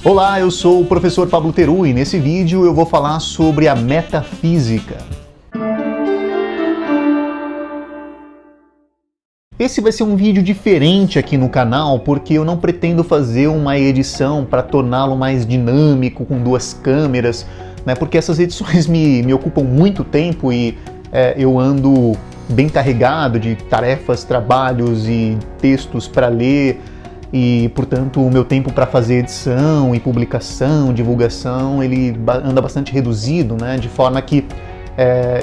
Olá, eu sou o professor Pablo Teru e nesse vídeo eu vou falar sobre a metafísica. Esse vai ser um vídeo diferente aqui no canal porque eu não pretendo fazer uma edição para torná-lo mais dinâmico, com duas câmeras, né? Porque essas edições me ocupam muito tempo e eu ando bem carregado de tarefas, trabalhos e textos para ler. E, portanto, o meu tempo para fazer edição e publicação, divulgação, ele anda bastante reduzido, né? De forma que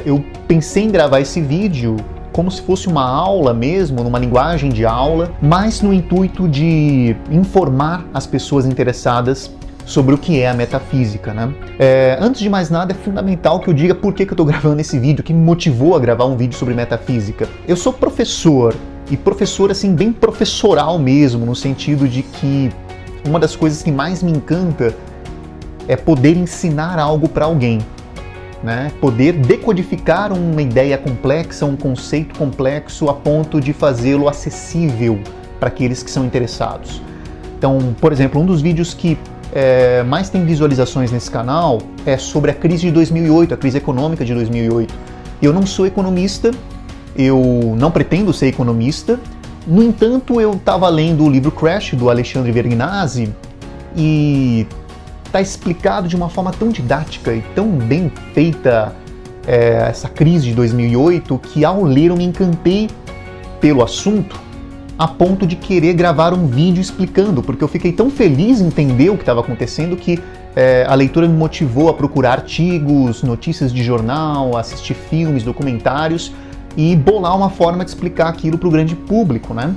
eu pensei em gravar esse vídeo como se fosse uma aula mesmo, numa linguagem de aula, mas no intuito de informar as pessoas interessadas sobre o que é a metafísica, né? Antes de mais nada, é fundamental que eu diga por que eu estou gravando esse vídeo, o que me motivou a gravar um vídeo sobre metafísica. Eu sou professor, e professor assim, bem professoral mesmo, no sentido de que uma das coisas que mais me encanta é poder ensinar algo para alguém, né? Poder decodificar uma ideia complexa, um conceito complexo a ponto de fazê-lo acessível para aqueles que são interessados. Então, por exemplo, um dos vídeos que mais tem visualizações nesse canal é sobre a crise de 2008, a crise econômica de 2008. Eu não sou economista, eu não pretendo ser economista, no entanto eu estava lendo o livro Crash, do Alexandre Vergnasi, e está explicado de uma forma tão didática e tão bem feita essa crise de 2008, que ao ler eu me encantei pelo assunto, a ponto de querer gravar um vídeo explicando, porque eu fiquei tão feliz em entender o que estava acontecendo que a leitura me motivou a procurar artigos, notícias de jornal, assistir filmes, documentários e bolar uma forma de explicar aquilo para o grande público, né?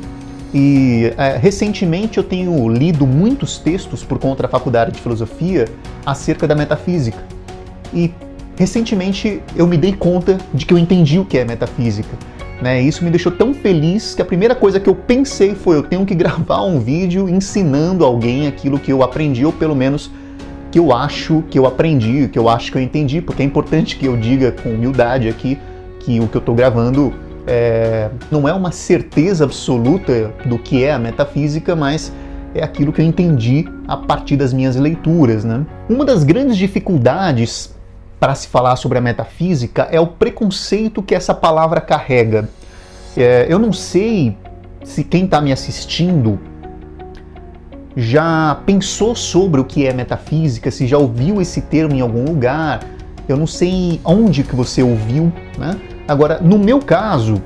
E recentemente eu tenho lido muitos textos por conta da faculdade de filosofia acerca da metafísica. E recentemente eu me dei conta de que eu entendi o que é metafísica, né? Isso me deixou tão feliz que a primeira coisa que eu pensei foi: eu tenho que gravar um vídeo ensinando alguém aquilo que eu aprendi, ou pelo menos que eu acho que eu aprendi, que eu acho que eu entendi, porque é importante que eu diga com humildade aqui que o que eu estou gravando não é uma certeza absoluta do que é a metafísica, mas é aquilo que eu entendi a partir das minhas leituras, né? Uma das grandes dificuldades para se falar sobre a metafísica é o preconceito que essa palavra carrega. Eu não sei se quem está me assistindo já pensou sobre o que é metafísica, se já ouviu esse termo em algum lugar. Eu não sei onde que você ouviu, né? Agora, no meu caso,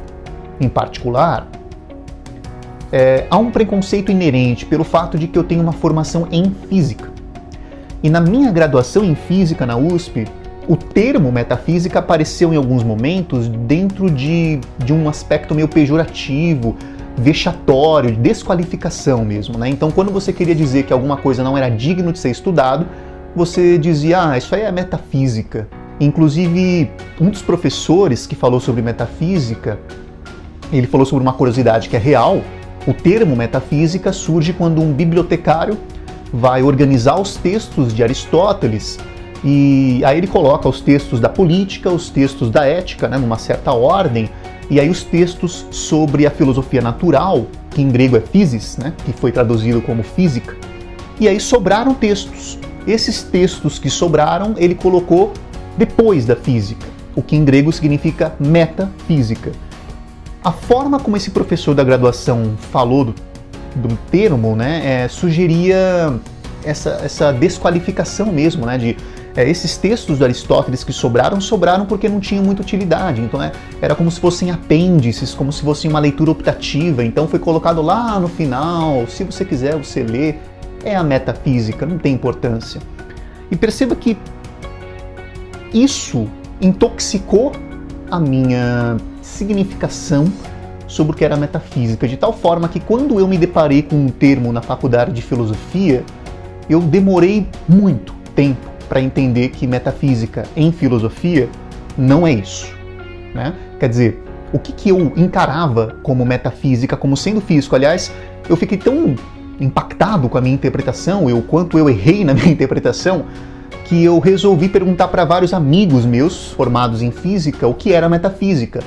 em particular, há um preconceito inerente pelo fato de que eu tenho uma formação em física. E na minha graduação em física na USP, o termo metafísica apareceu em alguns momentos dentro de um aspecto meio pejorativo, vexatório, de desqualificação mesmo, né? Então, quando você queria dizer que alguma coisa não era digno de ser estudado, você dizia: isso aí é metafísica. Inclusive, um dos professores que falou sobre metafísica, ele falou sobre uma curiosidade que é real. O termo metafísica surge quando um bibliotecário vai organizar os textos de Aristóteles, e aí ele coloca os textos da política, os textos da ética, né, numa certa ordem, e aí os textos sobre a filosofia natural, que em grego é physis, né, que foi traduzido como física, e aí sobraram textos. Esses textos que sobraram, ele colocou depois da física, o que em grego significa metafísica. A forma como esse professor da graduação falou do termo, né, sugeria essa desqualificação mesmo, né, de esses textos de Aristóteles que sobraram porque não tinham muita utilidade. Então era como se fossem apêndices, como se fosse uma leitura optativa. Então foi colocado lá no final, se você quiser você lê, é a metafísica, não tem importância. E perceba que isso intoxicou a minha significação sobre o que era metafísica, de tal forma que quando eu me deparei com um termo na faculdade de filosofia, eu demorei muito tempo para entender que metafísica em filosofia não é isso, né? Quer dizer, o que eu encarava como metafísica, como sendo físico? Aliás, eu fiquei tão impactado com a minha interpretação, o quanto eu errei na minha interpretação, que eu resolvi perguntar para vários amigos meus formados em física o que era metafísica.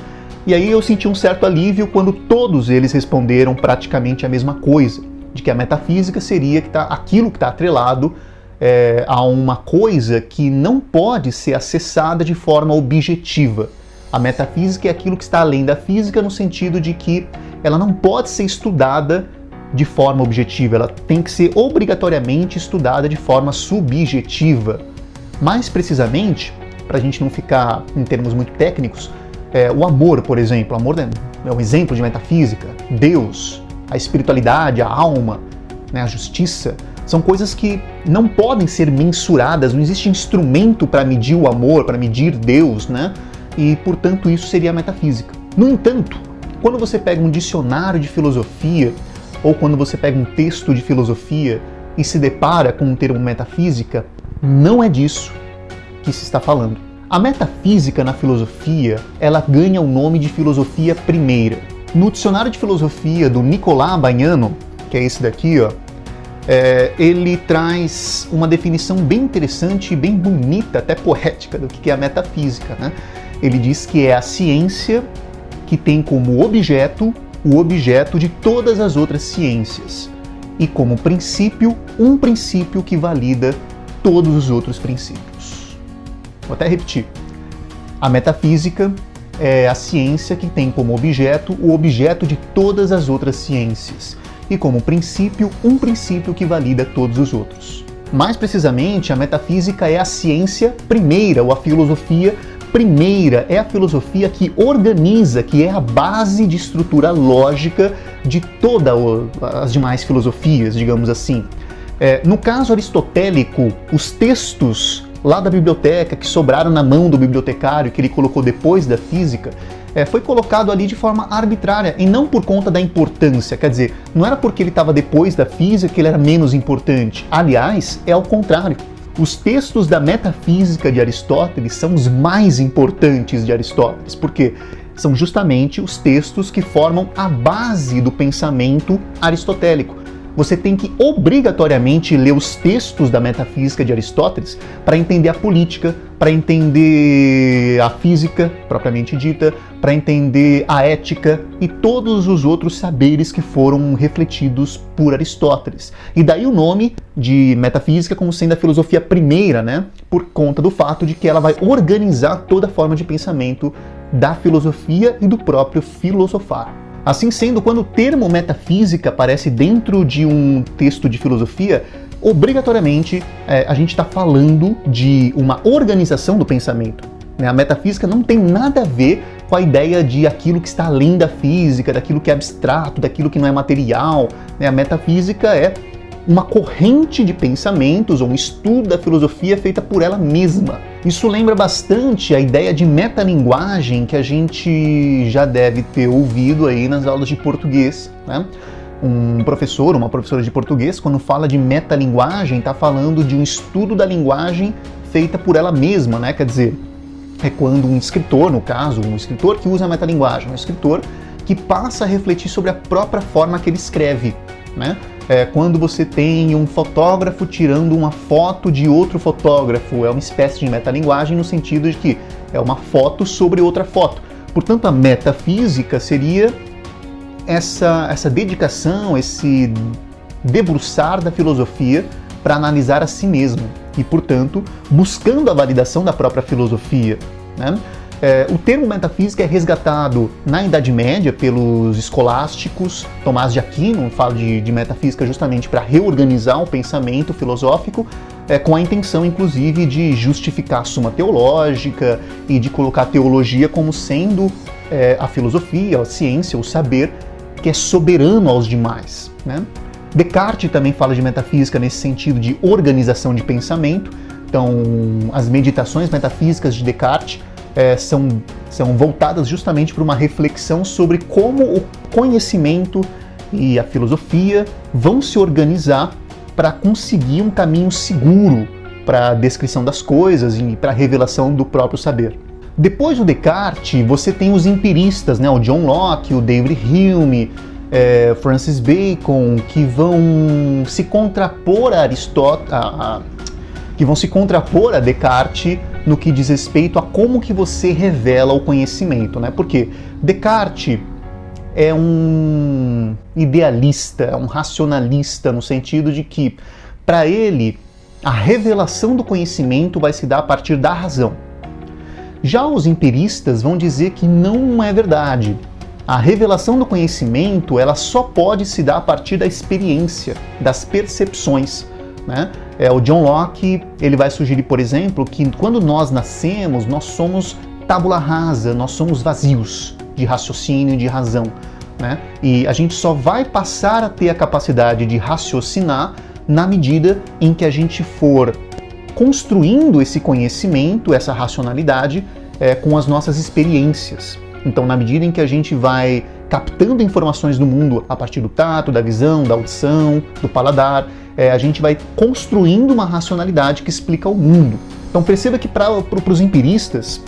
E aí eu senti um certo alívio quando todos eles responderam praticamente a mesma coisa, de que a metafísica seria aquilo que está atrelado a uma coisa que não pode ser acessada de forma objetiva. A metafísica é aquilo que está além da física no sentido de que ela não pode ser estudada de forma objetiva, ela tem que ser obrigatoriamente estudada de forma subjetiva. Mais precisamente, para a gente não ficar em termos muito técnicos, o amor, por exemplo. O amor é um exemplo de metafísica. Deus, a espiritualidade, a alma, né, a justiça, são coisas que não podem ser mensuradas, não existe instrumento para medir o amor, para medir Deus, né? E, portanto, isso seria a metafísica. No entanto, quando você pega um dicionário de filosofia, ou quando você pega um texto de filosofia e se depara com um termo metafísica, não é disso que se está falando. A metafísica na filosofia, ela ganha o nome de filosofia primeira. No dicionário de filosofia do Nicolás Bagnano, que é esse daqui, ó, ele traz uma definição bem interessante e bem bonita, até poética, do que é a metafísica, né? Ele diz que é a ciência que tem como objeto o objeto de todas as outras ciências e como princípio, um princípio que valida todos os outros princípios. Vou até repetir. A metafísica é a ciência que tem como objeto o objeto de todas as outras ciências e como princípio, um princípio que valida todos os outros. Mais precisamente, a metafísica é a ciência primeira, ou a filosofia primeira, é a filosofia que organiza, que é a base de estrutura lógica de todas as demais filosofias, digamos assim. No caso aristotélico, os textos lá da biblioteca que sobraram na mão do bibliotecário, que ele colocou depois da física, foi colocado ali de forma arbitrária e não por conta da importância. Quer dizer, não era porque ele estava depois da física que ele era menos importante. Aliás, é ao contrário. Os textos da metafísica de Aristóteles são os mais importantes de Aristóteles, porque são justamente os textos que formam a base do pensamento aristotélico. Você tem que obrigatoriamente ler os textos da metafísica de Aristóteles para entender a política, para entender a física propriamente dita, para entender a ética e todos os outros saberes que foram refletidos por Aristóteles. E daí o nome de metafísica como sendo a filosofia primeira, né? Por conta do fato de que ela vai organizar toda a forma de pensamento da filosofia e do próprio filosofar. Assim sendo, quando o termo metafísica aparece dentro de um texto de filosofia, obrigatoriamente a gente está falando de uma organização do pensamento. A metafísica não tem nada a ver com a ideia de aquilo que está além da física, daquilo que é abstrato, daquilo que não é material. A metafísica é uma corrente de pensamentos, ou um estudo da filosofia feita por ela mesma. Isso lembra bastante a ideia de metalinguagem que a gente já deve ter ouvido aí nas aulas de português, né? Um professor, uma professora de português, quando fala de metalinguagem, está falando de um estudo da linguagem feita por ela mesma, né? Quer dizer, é quando um escritor, no caso, um escritor que usa a metalinguagem, um escritor que passa a refletir sobre a própria forma que ele escreve, né? Quando você tem um fotógrafo tirando uma foto de outro fotógrafo, é uma espécie de metalinguagem no sentido de que é uma foto sobre outra foto. Portanto, a metafísica seria essa dedicação, esse debruçar da filosofia para analisar a si mesmo e, portanto, buscando a validação da própria filosofia, né? O termo metafísica é resgatado na Idade Média pelos escolásticos. Tomás de Aquino fala de metafísica justamente para reorganizar o pensamento filosófico, com a intenção, inclusive, de justificar a Suma Teológica e de colocar a teologia como sendo a filosofia, a ciência, o saber que é soberano aos demais, né? Descartes também fala de metafísica nesse sentido de organização de pensamento. Então, as meditações metafísicas de Descartes são voltadas justamente para uma reflexão sobre como o conhecimento e a filosofia vão se organizar para conseguir um caminho seguro para a descrição das coisas e para a revelação do próprio saber. Depois do Descartes, você tem os empiristas, né? O John Locke, o David Hume, Francis Bacon, que vão se contrapor a Descartes no que diz respeito a como que você revela o conhecimento, né? Porque Descartes é um idealista, é um racionalista, no sentido de que, para ele, a revelação do conhecimento vai se dar a partir da razão. Já os empiristas vão dizer que não é verdade. A revelação do conhecimento, ela só pode se dar a partir da experiência, das percepções, né? O John Locke, ele vai sugerir, por exemplo, que quando nós nascemos, nós somos tábula rasa, nós somos vazios de raciocínio e de razão, né? E a gente só vai passar a ter a capacidade de raciocinar na medida em que a gente for construindo esse conhecimento, essa racionalidade, com as nossas experiências. Então, na medida em que a gente vai captando informações do mundo a partir do tato, da visão, da audição, do paladar, a gente vai construindo uma racionalidade que explica o mundo. Então, perceba que para os empiristas,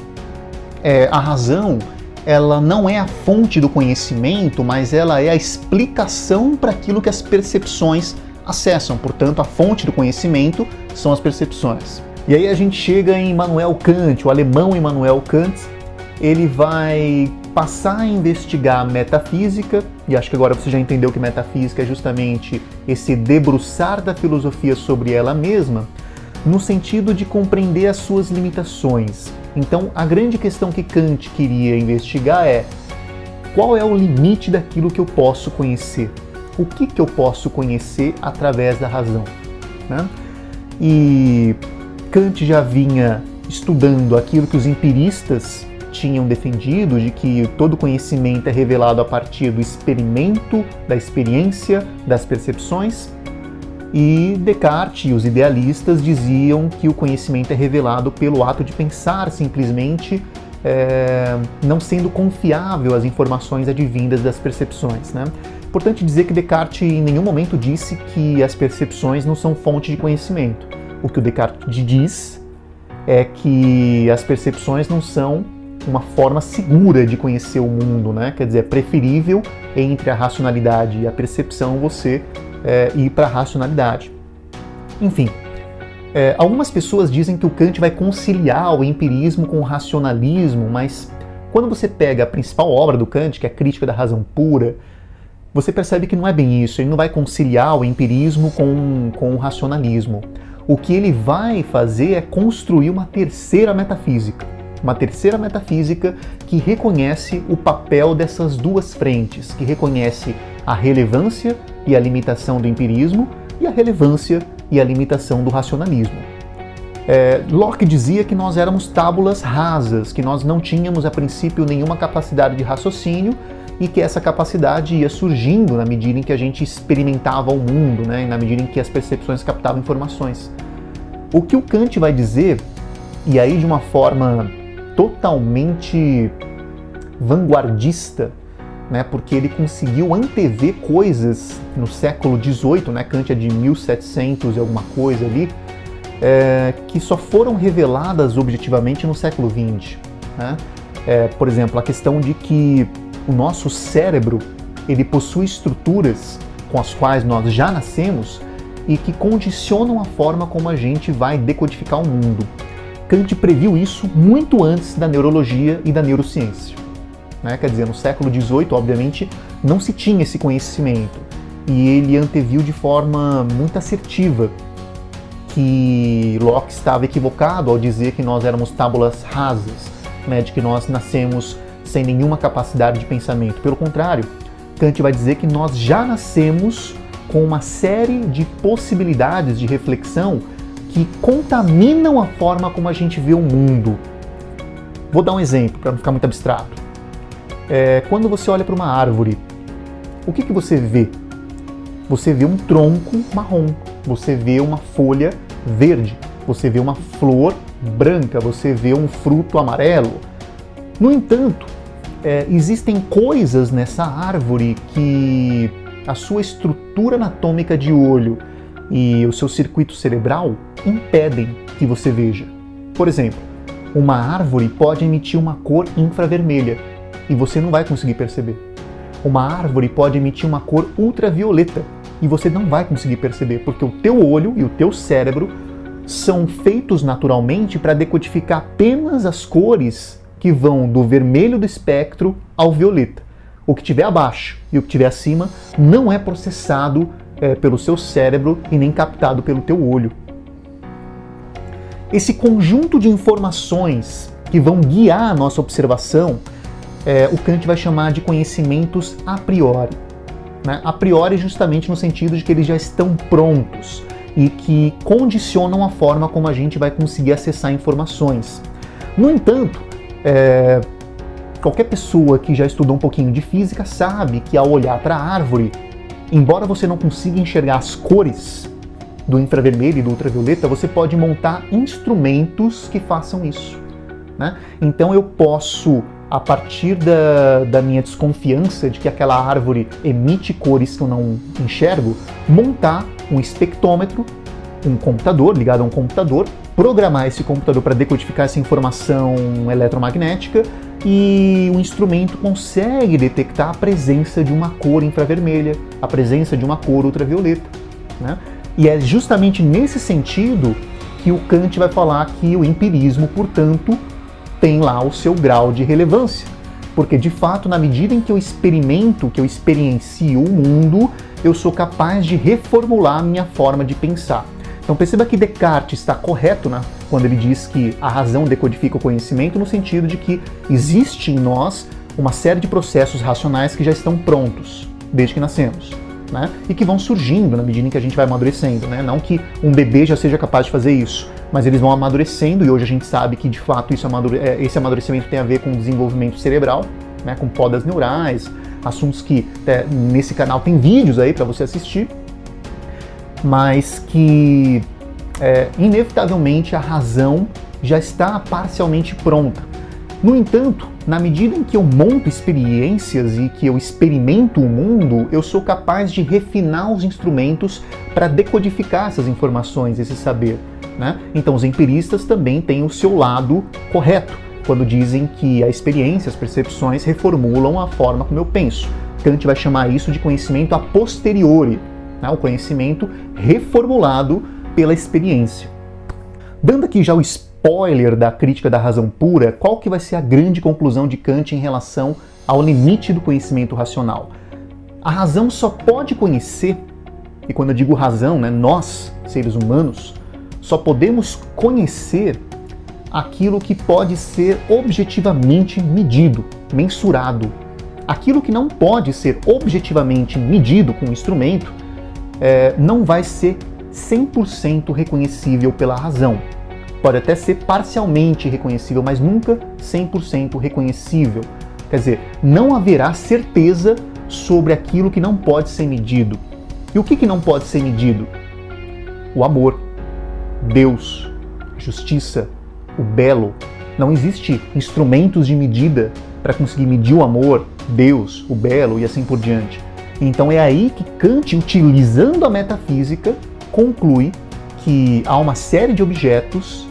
a razão, ela não é a fonte do conhecimento, mas ela é a explicação para aquilo que as percepções acessam. Portanto, a fonte do conhecimento são as percepções. E aí a gente chega em Immanuel Kant, o alemão Immanuel Kant. Ele vai passar a investigar a metafísica, e acho que agora você já entendeu que metafísica é justamente esse debruçar da filosofia sobre ela mesma, no sentido de compreender as suas limitações. Então, a grande questão que Kant queria investigar é: qual é o limite daquilo que eu posso conhecer? O que eu posso conhecer através da razão, né? E Kant já vinha estudando aquilo que os empiristas tinham defendido, de que todo conhecimento é revelado a partir do experimento, da experiência, das percepções. E Descartes e os idealistas diziam que o conhecimento é revelado pelo ato de pensar, simplesmente não sendo confiável as informações advindas das percepções, né? Importante dizer que Descartes em nenhum momento disse que as percepções não são fonte de conhecimento. O que o Descartes diz é que as percepções não são uma forma segura de conhecer o mundo, né? Quer dizer, é preferível entre a racionalidade e a percepção você ir para a racionalidade. Enfim, algumas pessoas dizem que o Kant vai conciliar o empirismo com o racionalismo, mas quando você pega a principal obra do Kant, que é a Crítica da Razão Pura, você percebe que não é bem isso. Ele não vai conciliar o empirismo com o racionalismo. O que ele vai fazer é construir uma terceira metafísica. Uma terceira metafísica que reconhece o papel dessas duas frentes, que reconhece a relevância e a limitação do empirismo e a relevância e a limitação do racionalismo. Locke dizia que nós éramos tábulas rasas, que nós não tínhamos a princípio nenhuma capacidade de raciocínio e que essa capacidade ia surgindo na medida em que a gente experimentava o mundo, né? E na medida em que as percepções captavam informações. O que o Kant vai dizer, e aí de uma forma totalmente vanguardista, né? Porque ele conseguiu antever coisas no século XVIII, né? Kant é de 1700 e alguma coisa ali, que só foram reveladas objetivamente no século XX, né? Por exemplo, a questão de que o nosso cérebro ele possui estruturas com as quais nós já nascemos e que condicionam a forma como a gente vai decodificar o mundo. Kant previu isso muito antes da neurologia e da neurociência, né? Quer dizer, no século XVIII, obviamente, não se tinha esse conhecimento e ele anteviu de forma muito assertiva que Locke estava equivocado ao dizer que nós éramos tábulas rasas, né? De que nós nascemos sem nenhuma capacidade de pensamento. Pelo contrário, Kant vai dizer que nós já nascemos com uma série de possibilidades de reflexão que contaminam a forma como a gente vê o mundo. Vou dar um exemplo, para não ficar muito abstrato. Quando você olha para uma árvore, o que você vê? Você vê um tronco marrom, você vê uma folha verde, você vê uma flor branca, você vê um fruto amarelo. No entanto, existem coisas nessa árvore que a sua estrutura anatômica de olho e o seu circuito cerebral impedem que você veja. Por exemplo, uma árvore pode emitir uma cor infravermelha e você não vai conseguir perceber. Uma árvore pode emitir uma cor ultravioleta e você não vai conseguir perceber, porque o teu olho e o teu cérebro são feitos naturalmente para decodificar apenas as cores que vão do vermelho do espectro ao violeta. O que estiver abaixo e o que estiver acima não é processado pelo seu cérebro e nem captado pelo teu olho. esse conjunto de informações que vão guiar a nossa observação, o Kant vai chamar de conhecimentos a priori. Né? A priori justamente no sentido de que eles já estão prontos e que condicionam a forma como a gente vai conseguir acessar informações. No entanto, qualquer pessoa que já estudou um pouquinho de física sabe que ao olhar para a árvore, embora você não consiga enxergar as cores do infravermelho e do ultravioleta, você pode montar instrumentos que façam isso. Né? Então eu posso, a partir da minha desconfiança de que aquela árvore emite cores que eu não enxergo, montar um espectrômetro, um computador, ligado a um computador, programar esse computador para decodificar essa informação eletromagnética, e o instrumento consegue detectar a presença de uma cor infravermelha, a presença de uma cor ultravioleta. Né? E é justamente nesse sentido que o Kant vai falar que o empirismo, portanto, tem lá o seu grau de relevância. Porque, de fato, na medida em que eu experimento, que eu experiencio o mundo, eu sou capaz de reformular a minha forma de pensar. Então perceba que Descartes está correto, né, quando ele diz que a razão decodifica o conhecimento, no sentido de que existe em nós uma série de processos racionais que já estão prontos, desde que nascemos. Né, e que vão surgindo na medida em que a gente vai amadurecendo. Né? Não que um bebê já seja capaz de fazer isso, mas eles vão amadurecendo, e hoje a gente sabe que de fato esse amadurecimento tem a ver com o desenvolvimento cerebral, né, com podas neurais, assuntos que nesse canal tem vídeos aí para você assistir, mas que inevitavelmente a razão já está parcialmente pronta. No entanto, na medida em que eu monto experiências e que eu experimento o mundo, eu sou capaz de refinar os instrumentos para decodificar essas informações, esse saber. Né? Então os empiristas também têm o seu lado correto, quando dizem que a experiência, as percepções reformulam a forma como eu penso. Kant vai chamar isso de conhecimento a posteriori, né? O conhecimento reformulado pela experiência. Dando aqui já o spoiler da crítica da razão pura, qual que vai ser a grande conclusão de Kant em relação ao limite do conhecimento racional? A razão só pode conhecer, e quando eu digo razão, né, nós, seres humanos, só podemos conhecer aquilo que pode ser objetivamente medido, mensurado. Aquilo que não pode ser objetivamente medido com um instrumento não vai ser 100% reconhecível pela razão. Pode até ser parcialmente reconhecível, mas nunca 100% reconhecível. Quer dizer, não haverá certeza sobre aquilo que não pode ser medido. E o que não pode ser medido? O amor, Deus, a justiça, o belo. Não existe instrumentos de medida para conseguir medir o amor, Deus, o belo e assim por diante. Então é aí que Kant, utilizando a metafísica, conclui que há uma série de objetos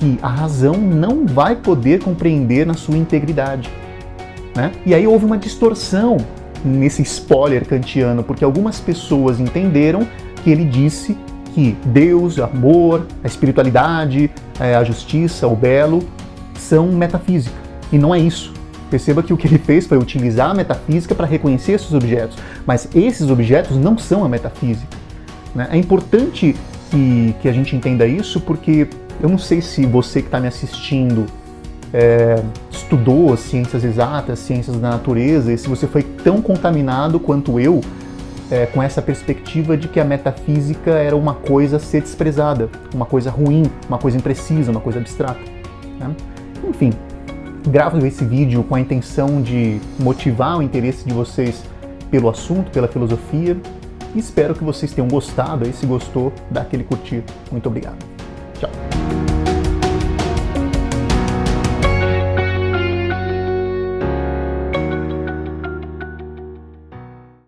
que a razão não vai poder compreender na sua integridade. Né? E aí houve uma distorção nesse spoiler kantiano, porque algumas pessoas entenderam que ele disse que Deus, o amor, a espiritualidade, a justiça, o belo, são metafísica. E não é isso. Perceba que o que ele fez foi utilizar a metafísica para reconhecer esses objetos, mas esses objetos não são a metafísica. Né? É importante que a gente entenda isso, porque eu não sei se você que está me assistindo estudou ciências exatas, ciências da natureza, e se você foi tão contaminado quanto eu com essa perspectiva de que a metafísica era uma coisa a ser desprezada, uma coisa ruim, uma coisa imprecisa, uma coisa abstrata. Né? Enfim, gravo esse vídeo com a intenção de motivar o interesse de vocês pelo assunto, pela filosofia, e espero que vocês tenham gostado. Aí, se gostou, dá aquele curtir. Muito obrigado. Tchau.